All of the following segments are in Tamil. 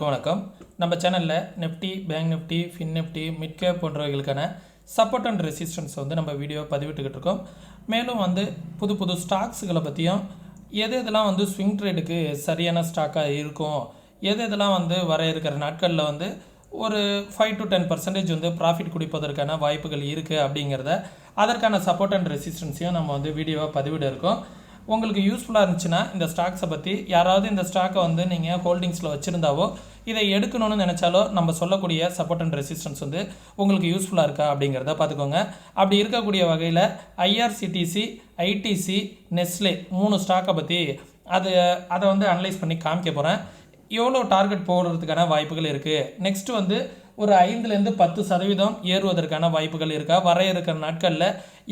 வணக்கம். நம்ம சேனலில் Nifty, bank Nifty, fin Nifty, mid cap போன்றவைகளுக்கான சப்போர்ட் அண்ட் ரெசிஸ்டன்ஸ் நம்ம வீடியோ பதிவிட்டுக்கிட்டு இருக்கோம். மேலும் புது புது ஸ்டாக்ஸுகளை பற்றியும் எதெல்லாம் ஸ்விங் ட்ரேடுக்கு சரியான ஸ்டாக்காக இருக்கும், எதெல்லாம் வர இருக்கிற நாட்களில் ஒரு 5 to 10% ப்ராஃபிட் குடிப்பதற்கான வாய்ப்புகள் இருக்குது அப்படிங்கிறத, அதற்கான சப்போர்ட் அண்ட் ரெசிஸ்டன்ஸையும் நம்ம வீடியோவாக பதிவிட இருக்கோம். உங்களுக்கு யூஸ்ஃபுல்லாக இருந்துச்சுன்னா இந்த ஸ்டாக்ஸை பற்றி யாராவது இந்த ஸ்டாக்கை நீங்கள் ஹோல்டிங்ஸில் வச்சுருந்தாவோ இதை எடுக்கணும்னு நினச்சாலோ நம்ம சொல்லக்கூடிய சப்போர்ட் அண்ட் ரெசிஸ்டன்ஸ் உங்களுக்கு யூஸ்ஃபுல்லாக இருக்கா அப்படிங்கிறத பார்த்துக்கோங்க. அப்படி இருக்கக்கூடிய வகையில் ஐஆர்சிடிசி, ஐடிசி, நெஸ்லே 3 ஸ்டாக்கை பற்றி அதை அனலைஸ் பண்ணி காமிக்க போகிறேன். எவ்வளோ டார்கெட் போடுறதுக்கான வாய்ப்புகள் இருக்குது, நெக்ஸ்ட்டு ஒரு 5லேருந்து 10% ஏறுவதற்கான வாய்ப்புகள் இருக்கா, வர இருக்கிற நாட்களில்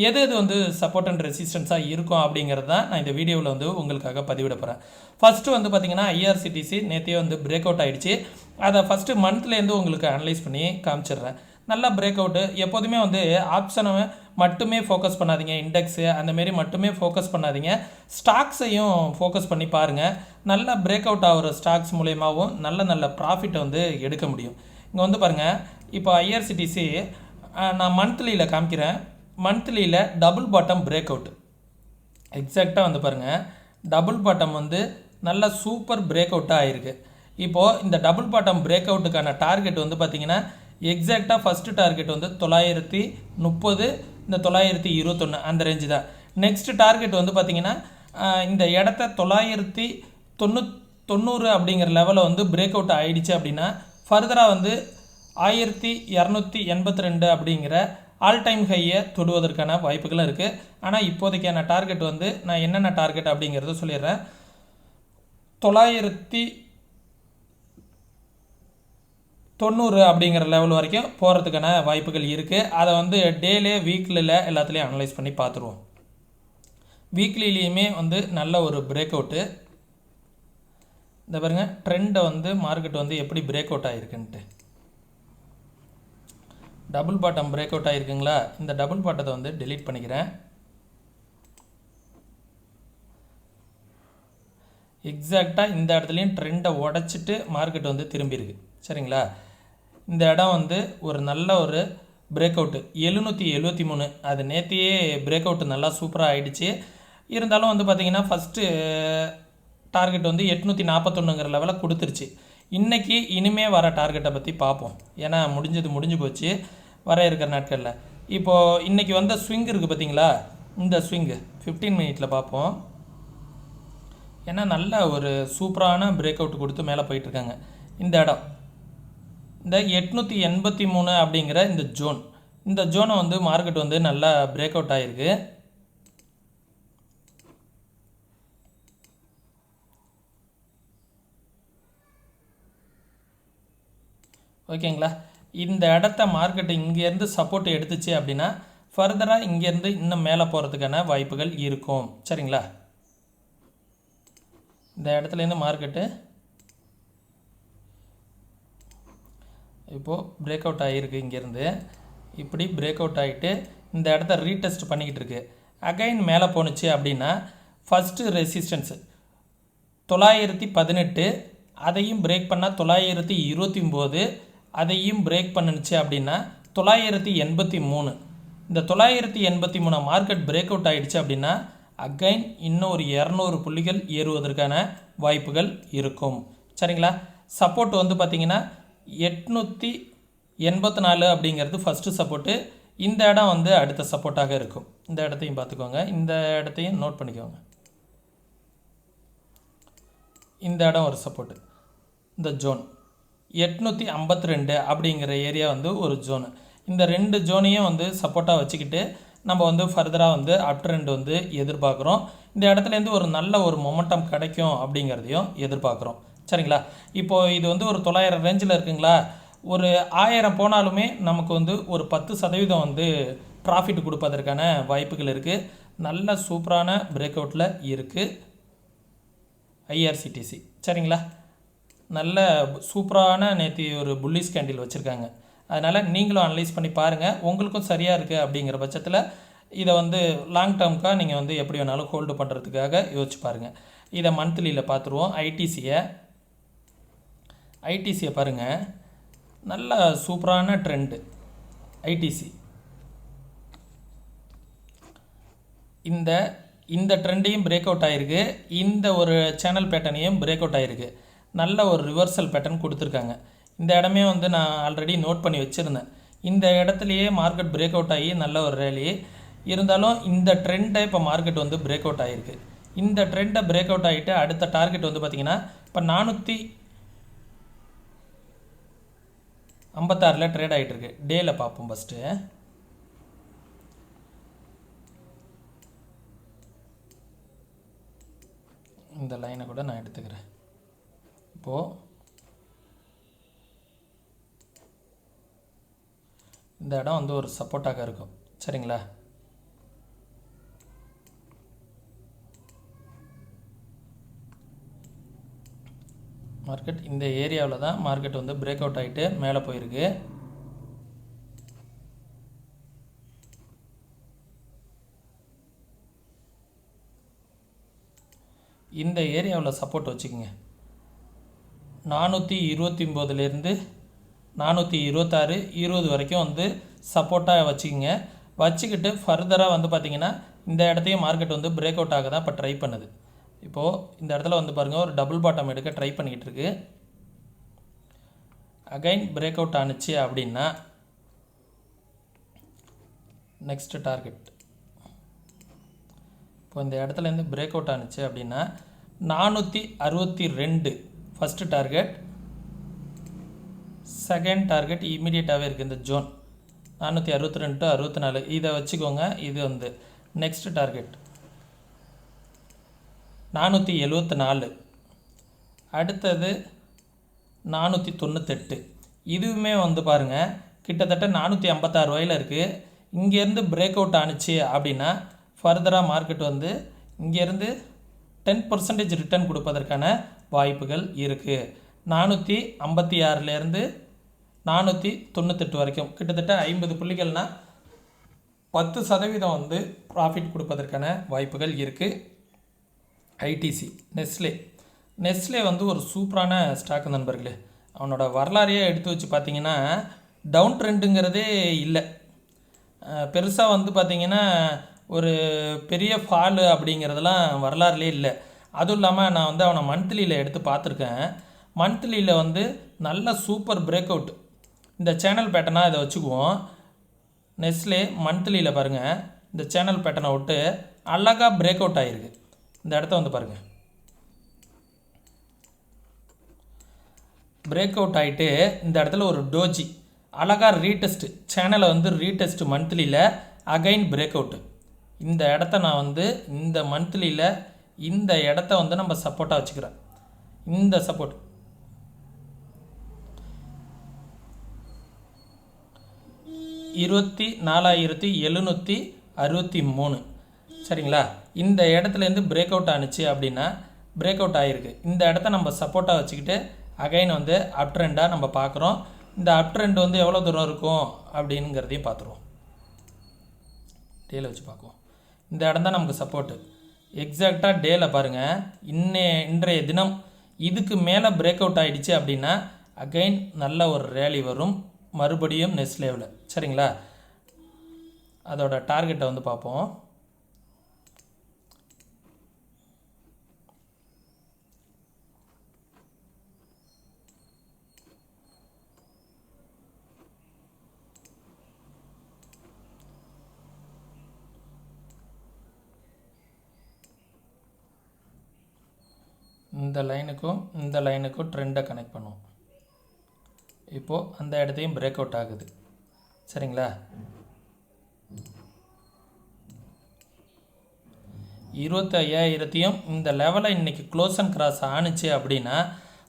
எது சப்போர்ட் அண்ட் ரெசிஸ்டன்ஸாக இருக்கும் அப்படிங்கிறது தான் நான் இந்த வீடியோவில் உங்களுக்காக பதிவிட போகிறேன். ஃபஸ்ட்டு பார்த்தீங்கன்னா ஐஆர்சிடிசி நேற்றையே பிரேக் அவுட் ஆகிடுச்சு. அதை ஃபஸ்ட்டு மந்த்லேருந்து உங்களுக்கு அனலைஸ் பண்ணி காமிச்சிடுறேன். நல்லா பிரேக் அவுட்டு. எப்போதுமே ஆப்ஷனை மட்டுமே ஃபோக்கஸ் பண்ணாதீங்க, இண்டெக்ஸு அந்தமாரி மட்டுமே ஃபோக்கஸ் பண்ணாதீங்க, ஸ்டாக்ஸையும் ஃபோக்கஸ் பண்ணி பாருங்கள். நல்லா பிரேக் அவுட் ஆகிற ஸ்டாக்ஸ் மூலயமாவும் நல்ல ப்ராஃபிட்டை எடுக்க முடியும். இங்கே பாருங்கள், இப்போ ஐஆர்சிடிசி நான் மந்த்லியில் காமிக்கிறேன். மந்த்லியில் டபுள் பாட்டம் பிரேக் அவுட் எக்ஸாக்டாக பாருங்கள், டபுள் பாட்டம் நல்ல சூப்பர் பிரேக் அவுட்டாக ஆகிருக்கு. இப்போது இந்த டபுள் பாட்டம் பிரேக் அவுட்டுக்கான டார்கெட் பார்த்திங்கன்னா எக்ஸாக்டாக ஃபஸ்ட்டு டார்கெட் 930, இந்த 921 அந்த ரேஞ்சு தான். நெக்ஸ்ட் டார்கெட் பார்த்திங்கன்னா இந்த இடத்த 990 அப்படிங்கிற லெவலில் பிரேக் அவுட் ஆகிடுச்சு அப்படின்னா ஃபர்தராக 1282 அப்படிங்கிற ஆல் டைம் ஹையை தொடுவதற்கான வாய்ப்புகளும் இருக்குது. ஆனால் இப்போதைக்கான டார்கெட் நான் என்னென்ன டார்கெட் அப்படிங்கிறத சொல்லிடுறேன். 990 அப்படிங்கிற லெவல் வரைக்கும் போகிறதுக்கான வாய்ப்புகள் இருக்குது. அதை டேலே வீக்லியில் எல்லாத்துலேயும் அனலைஸ் பண்ணி பார்த்துருவோம். வீக்லிலேயுமே நல்ல ஒரு பிரேக் அவுட்டு. இந்த பாருங்கள், ட்ரெண்டை மார்க்கெட் எப்படி பிரேக் அவுட் ஆகிருக்குன்ட்டு. டபுள் பாட்டம் பிரேக் அவுட் ஆகிருக்குங்களா? இந்த டபுள் பாட்டத்தை டெலீட் பண்ணிக்கிறேன். எக்ஸாக்டாக இந்த இடத்துலையும் ட்ரெண்டை உடச்சிட்டு மார்க்கெட் திரும்பியிருக்கு. சரிங்களா? இந்த இடம் ஒரு நல்ல ஒரு பிரேக் அவுட்டு 773. அது நேற்றையே பிரேக் அவுட்டு நல்லா சூப்பராக ஆகிடுச்சு. இருந்தாலும் பார்த்திங்கன்னா ஃபஸ்ட்டு டார்கெட் 841ங்கிற லெவலில் கொடுத்துருச்சு. இன்றைக்கி இனிமே வர டார்கெட்டை பற்றி பார்ப்போம். ஏன்னா முடிஞ்சு போச்சு வர இருக்கிற நாட்களில். இப்போது இன்றைக்கி ஸ்விங் இருக்குது பார்த்திங்களா? இந்த ஸ்விங்கு 15 மினிட்டில் பார்ப்போம். ஏன்னா நல்ல ஒரு சூப்பரான பிரேக் அவுட் கொடுத்து மேலே போயிட்டுருக்காங்க. இந்த இடம் இந்த 883 அப்படிங்கிற இந்த ஜோனை மார்க்கெட் நல்லா பிரேக் அவுட் ஆகிருக்கு. ஓகேங்களா? இந்த இடத்த மார்க்கெட் இங்கேருந்து சப்போர்ட் எடுத்துச்சு அப்படின்னா ஃபர்தராக இங்கேருந்து இன்னும் மேலே போகிறதுக்கான வாய்ப்புகள் இருக்கும். சரிங்களா? இந்த இடத்துலேருந்து மார்க்கெட்டு இப்போது பிரேக் அவுட் ஆகிருக்கு. இங்கேருந்து இப்படி பிரேக் அவுட் ஆகிட்டு இந்த இடத்த ரீடெஸ்ட் பண்ணிக்கிட்டு இருக்கு. அகைன் மேலே போணுச்சு அப்படின்னா ஃபஸ்ட்டு ரெசிஸ்டன்ஸு 918, அதையும் பிரேக் பண்ணால் 929, அதையும் பிரேக் பண்ணுச்சு அப்படின்னா 983. இந்த 983 மார்க்கெட் பிரேக் அவுட் ஆகிடுச்சு அப்படின்னா அகைன் இன்னும் ஒரு 200 புள்ளிகள் ஏறுவதற்கான வாய்ப்புகள் இருக்கும். சரிங்களா? சப்போர்ட் பார்த்திங்கன்னா 884 அப்படிங்கிறது ஃபஸ்ட்டு சப்போர்ட்டு. இந்த இடம் அடுத்த சப்போர்ட்டாக இருக்கும். இந்த இடத்தையும் பார்த்துக்கோங்க, இந்த இடத்தையும் நோட் பண்ணிக்கோங்க. இந்த இடம் ஒரு சப்போர்ட்டு. இந்த ஜோன் 852 அப்படிங்கிற ஏரியா ஒரு ஜோனு. இந்த 2 ஜோனையும் சப்போர்ட்டாக வச்சுக்கிட்டு நம்ம ஃபர்தராக அப் ட்ரெண்ட் எதிர்பார்க்குறோம். இந்த இடத்துலேருந்து ஒரு நல்ல ஒரு மொமெண்டம் கிடைக்கும் அப்படிங்கிறதையும் எதிர்பார்க்குறோம். சரிங்களா? இப்போது இது ஒரு 900 ரேஞ்சில் இருக்குங்களா? ஒரு 1000 போனாலுமே நமக்கு ஒரு 10% ப்ராஃபிட் கொடுப்பதற்கான வாய்ப்புகள் இருக்குது. நல்ல சூப்பரான பிரேக் அவுட்டில் இருக்குது ஐஆர்சிடிசி. சரிங்களா? நல்ல சூப்பரான நேற்று ஒரு புல்லிஷ் கேண்டில் வச்சுருக்காங்க. அதனால் நீங்களும் அனலைஸ் பண்ணி பாருங்கள். உங்களுக்கும் சரியாக இருக்குது அப்படிங்கிற பட்சத்தில் இதை லாங் டேர்முக்காக நீங்கள் எப்படி வேணாலும் ஹோல்டு பண்ணுறதுக்காக யோசிச்சு பாருங்கள். இதை மந்த்லியில் பார்த்துருவோம். ஐடிசியை ஐடிசியை பாருங்கள், நல்ல சூப்பரான ட்ரெண்டு ஐடிசி. இந்த ட்ரெண்டையும் பிரேக் அவுட் ஆகிருக்கு, இந்த ஒரு சேனல் பேட்டர்னையும் பிரேக் அவுட் ஆகிருக்கு. நல்ல ஒரு ரிவர்சல் பேட்டர்ன் கொடுத்துருக்காங்க. இந்த இடமே வந்து நான் ஆல்ரெடி நோட் பண்ணி வச்சுருந்தேன். இந்த இடத்துலையே மார்க்கெட் பிரேக் அவுட் ஆகி நல்ல ஒரு ரேலி இருந்தாலும் இந்த ட்ரெண்டை இப்போ மார்க்கெட் வந்து பிரேக் அவுட் ஆகிருக்கு. இந்த ட்ரெண்டை பிரேக் அவுட் ஆகிட்டு அடுத்த டார்கெட் வந்து பார்த்திங்கன்னா இப்போ 456 ட்ரேட் ஆகிட்டு இருக்கு. டேயில் பார்ப்போம். ஃபஸ்ட்டு இந்த லைனை கூட நான் எடுத்துக்கிறேன். இப்போது இந்த இடம் வந்து ஒரு சப்போர்ட்டாக இருக்கும். சரிங்களா? மார்க்கெட் இந்த ஏரியாவில் தான் மார்க்கெட் வந்து பிரேக் அவுட் ஆகிட்டு மேலே போயிருக்கு. இந்த ஏரியாவில் சப்போர்ட் வச்சுக்கோங்க. 429லேருந்து 426 20 வரைக்கும் வந்து சப்போர்ட்டாக வச்சுக்கோங்க. வச்சுக்கிட்டு ஃபர்தராக வந்து பார்த்திங்கன்னா இந்த இடத்தையும் மார்க்கெட் வந்து பிரேக் அவுட் ஆக தான் இப்போ ட்ரை பண்ணுது. இப்போது இந்த இடத்துல வந்து பாருங்கள், ஒரு டபுள் பாட்டம் எடுக்க ட்ரை பண்ணிக்கிட்டு இருக்கு. அகைன் பிரேக் அவுட் ஆணுச்சு அப்படின்னா நெக்ஸ்ட் டார்கெட் இப்போ இந்த இடத்துலேருந்து பிரேக் அவுட் ஆணுச்சு அப்படின்னா 462 ஃபஸ்ட்டு டார்கெட். செகண்ட் டார்கெட் இமீடியட்டாகவே இருக்குது இந்த ஜோன் 462 to 64. இதை வச்சுக்கோங்க. இது வந்து நெக்ஸ்ட் டார்கெட் 474. அடுத்தது 498. இதுவுமே வந்து பாருங்கள் கிட்டத்தட்ட 456 ரூபாயில் இருக்குது. இங்கேருந்து பிரேக் அவுட் ஆணுச்சு அப்படின்னா ஃபர்தராக மார்க்கெட் வந்து இங்கேருந்து 10% ரிட்டர்ன் கொடுப்பதற்கான வாய்ப்புகள் இருக்குது. 456லேருந்து 498 வரைக்கும் கிட்டத்தட்ட 50 புள்ளிகள்னால் 10% வந்து ப்ராஃபிட் கொடுப்பதற்கான வாய்ப்புகள் இருக்குது. ஐடிசி நெஸ்லே வந்து ஒரு சூப்பரான ஸ்டாக் நண்பர்களே. அவனோட வரலாறையே எடுத்து வச்சு பார்த்திங்கன்னா டவுன் ட்ரெண்டுங்கிறதே இல்லை. பெருசாக வந்து பார்த்திங்கன்னா ஒரு பெரிய ஃபாலு அப்படிங்கிறதெல்லாம் வரலாறுலே இல்லை. அதுவும் இல்லாமல் நான் வந்து அவனை மந்த்லியில் எடுத்து பார்த்துருக்கேன். மந்த்லியில் வந்து நல்ல சூப்பர் பிரேக் அவுட். இந்த சேனல் பேட்டர்னாக இதை வச்சுக்குவோம். நெஸ்லே மந்த்லியில் பாருங்கள், இந்த சேனல் பேட்டர்னை விட்டு அழகாக பிரேக் அவுட் ஆகிருக்கு. இந்த இடத்த வந்து பாருங்கள், பிரேக் அவுட் ஆகிட்டு இந்த இடத்துல ஒரு டோஜி அழகாக ரீடெஸ்ட்டு சேனலை வந்து ரீடெஸ்ட்டு மந்த்லியில் அகைன் பிரேக் அவுட்டு. இந்த இடத்த நான் வந்து இந்த மந்த்லியில் இந்த இடத்த வந்து நம்ம சப்போர்ட்டாக வச்சுக்கிறேன். இந்த சப்போர்ட் 24,763. சரிங்களா? இந்த இடத்துலேருந்து பிரேக் அவுட் ஆணுச்சு அப்படின்னா பிரேக் அவுட் ஆகிருக்கு. இந்த இடத்த நம்ம சப்போர்ட்டாக வச்சுக்கிட்டு அகைன் வந்து அப் ட்ரெண்டாக நம்ம பார்க்குறோம். இந்த அப் ட்ரெண்ட் வந்து எவ்வளோ தூரம் இருக்கும் அப்படிங்கிறதையும் பார்த்துருவோம். டேல வச்சு பார்க்குவோம். இந்த இடம் தான் நமக்கு சப்போர்ட்டு. எக்ஸாக்டாக டேல பாருங்கள், இன்றைய தினம் இதுக்கு மேலே பிரேக் அவுட் ஆகிடுச்சு அப்படின்னா அகைன் நல்ல ஒரு ரேலி வரும் மறுபடியும் நெஸ்லேவில். சரிங்களா? அதோட டார்கெட்டை வந்து பார்ப்போம். இந்த லைனுக்கும் ட்ரெண்டை கனெக்ட் பண்ணுவோம். இப்போது அந்த இடத்தையும் பிரேக் அவுட் ஆகுது. சரிங்களா? 25,000 இந்த லெவலை இன்றைக்கி க்ளோஸ் அண்ட் கிராஸ் ஆணுச்சு அப்படின்னா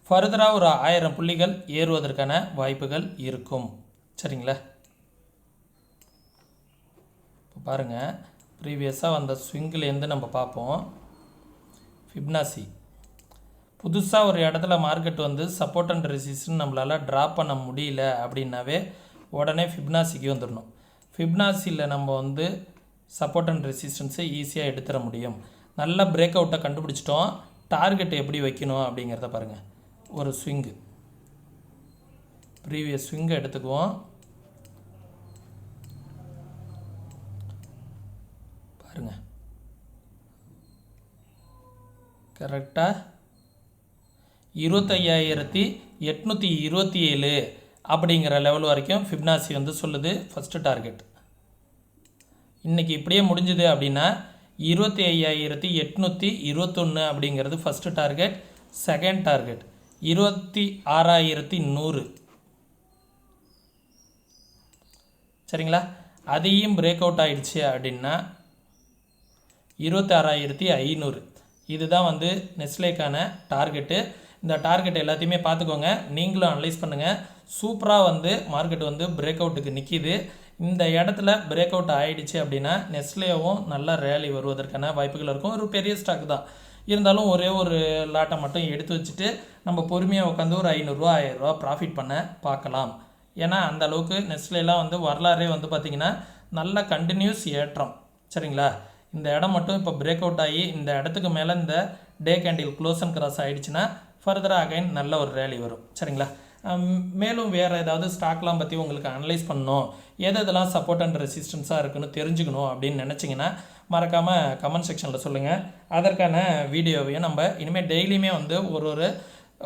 ஃபர்தராக ஒரு 1000 புள்ளிகள் ஏறுவதற்கான வாய்ப்புகள் இருக்கும். சரிங்களா? இப்போ பாருங்கள், ப்ரீவியஸாக வந்த ஸ்விங்கிலேருந்து நம்ம பார்ப்போம். ஃபிப்னாசி புதுசாக ஒரு இடத்துல மார்க்கெட் வந்து சப்போர்ட் அண்ட் ரெசிஸ்டன்ஸ் நம்மளால் ட்ராப் பண்ண முடியல அப்படின்னாவே உடனே ஃபிப்னாசிக்கு வந்துடணும். ஃபிப்னாசியில் நம்ம வந்து சப்போர்ட் அண்ட் ரெசிஸ்டன்ஸை ஈஸியாக எடுத்துட முடியும். நல்ல பிரேக் அவுட்டை கண்டுபிடிச்சிட்டோம். டார்கெட் எப்படி வைக்கணும் அப்படிங்கிறத பாருங்கள். ஒரு ஸ்விங்கு ப்ரீவியஸ் ஸ்விங்கை எடுத்துக்குவோம். பாருங்கள், கரெக்டாக 25,827 அப்படிங்கிற லெவல் வரைக்கும் ஃபிப்னாசி வந்து சொல்லுது ஃபஸ்ட்டு டார்கெட். இன்றைக்கி இப்படியே முடிஞ்சுது அப்படின்னா 25,821 அப்படிங்கிறது ஃபஸ்ட்டு டார்கெட். Second target 26,100. சரிங்களா? அதையும் பிரேக் அவுட் ஆகிடுச்சு அப்படின்னா 26,500. இதுதான் வந்து நெஸ்லேக்கான டார்கெட்டு. இந்த டார்கெட் எல்லாத்தையுமே பார்த்துக்கோங்க, நீங்களும் அனலைஸ் பண்ணுங்கள். சூப்பராக வந்து மார்க்கெட் வந்து பிரேக் அவுட்டுக்கு நிற்கிது. இந்த இடத்துல பிரேக் அவுட் ஆகிடுச்சு அப்படின்னா நெஸ்லேவும் நல்ல ரேலி வருவதற்கான வாய்ப்புகள் இருக்கும். ஒரு பெரிய ஸ்டாக் தான் இருந்தாலும் ஒரே ஒரு லாட்டை மட்டும் எடுத்து வச்சுட்டு நம்ம பொறுமையாக உட்காந்து ஒரு 500 1000 ப்ராஃபிட் பண்ண பார்க்கலாம். ஏன்னா அந்த அளவுக்கு நெஸ்லேலாம் வந்து வரலாறே வந்து பார்த்திங்கன்னா நல்ல கண்டினியூஸ் ஏற்றம். சரிங்களா? இந்த இடம் மட்டும் இப்போ பிரேக் அவுட் ஆகி இந்த இடத்துக்கு மேலே இந்த day candle close and cross ஆகிடுச்சுன்னா ஃபர்தராக அகைன் நல்ல ஒரு ரேலி வரும். சரிங்களா? மேலும் வேறு ஏதாவது ஸ்டாக்லாம் பற்றி உங்களுக்கு அனலைஸ் பண்ணணும், எதெல்லாம் சப்போர்ட் அண்ட் ரெசிஸ்டன்ஸாக இருக்குன்னு தெரிஞ்சுக்கணும் அப்படின்னு நினச்சிங்கன்னா மறக்காமல் கமெண்ட் செக்ஷனில் சொல்லுங்கள். அதற்கான வீடியோவையும் நம்ம இனிமேல் டெய்லியுமே வந்து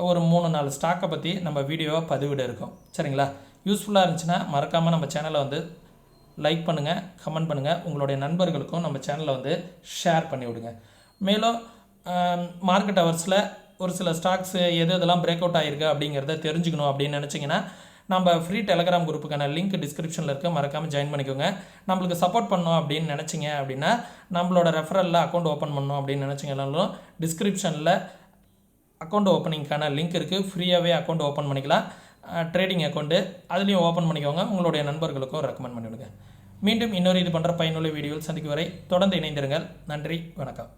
ஒரு 3-4 ஸ்டாக்கை பற்றி நம்ம வீடியோவை பதிவிட இருக்கோம். சரிங்களா? யூஸ்ஃபுல்லாக இருந்துச்சுன்னா மறக்காமல் நம்ம சேனலை வந்து லைக் பண்ணுங்கள், கமெண்ட் பண்ணுங்கள், உங்களுடைய நண்பர்களுக்கும் நம்ம சேனலை வந்து ஷேர் பண்ணி விடுங்க. மேலும் மார்க்கெட் ஹவர்ஸில் ஒரு சில ஸ்டாக்ஸ் எதெல்லாம் பிரேக் அவுட் ஆகிருக்கு அப்படிங்கிறத தெரிஞ்சுக்கணும் அப்படின்னு நினச்சிங்கன்னா நம்ம ஃப்ரீ டெலகிராம் குரூப்புக்கான லிங்க் டிஸ்கிரிப்ஷனில் இருக்க, மறக்காமல் ஜாயின் பண்ணிக்கோங்க. நம்மளுக்கு சப்போர்ட் பண்ணணும் அப்படின்னு நினச்சிங்க அப்படின்னா நம்மளோட ரெஃபரலில் அக்கௌண்ட் ஓப்பன் பண்ணணும் அப்படின்னு நினச்சிங்கனாலும் டிஸ்கிரிப்ஷனில் அக்கௌண்ட் ஓப்பனிங்க்கான லிங்க் இருக்குது. ஃப்ரீயாகவே அக்கௌண்ட் ஓப்பன் பண்ணிக்கலாம். ட்ரேடிங் அக்கௌண்ட்டு அதுலேயும் ஓப்பன் பண்ணிக்கோங்க. உங்களுடைய நண்பர்களுக்கும் ரெக்கமெண்ட் பண்ணிவிடுங்க. மீண்டும் இன்னொரு இது பண்ணுற பயனுள்ள வீடியோவில் சந்திக்கும் வரை தொடர்ந்து இணைந்திருங்கள். நன்றி, வணக்கம்.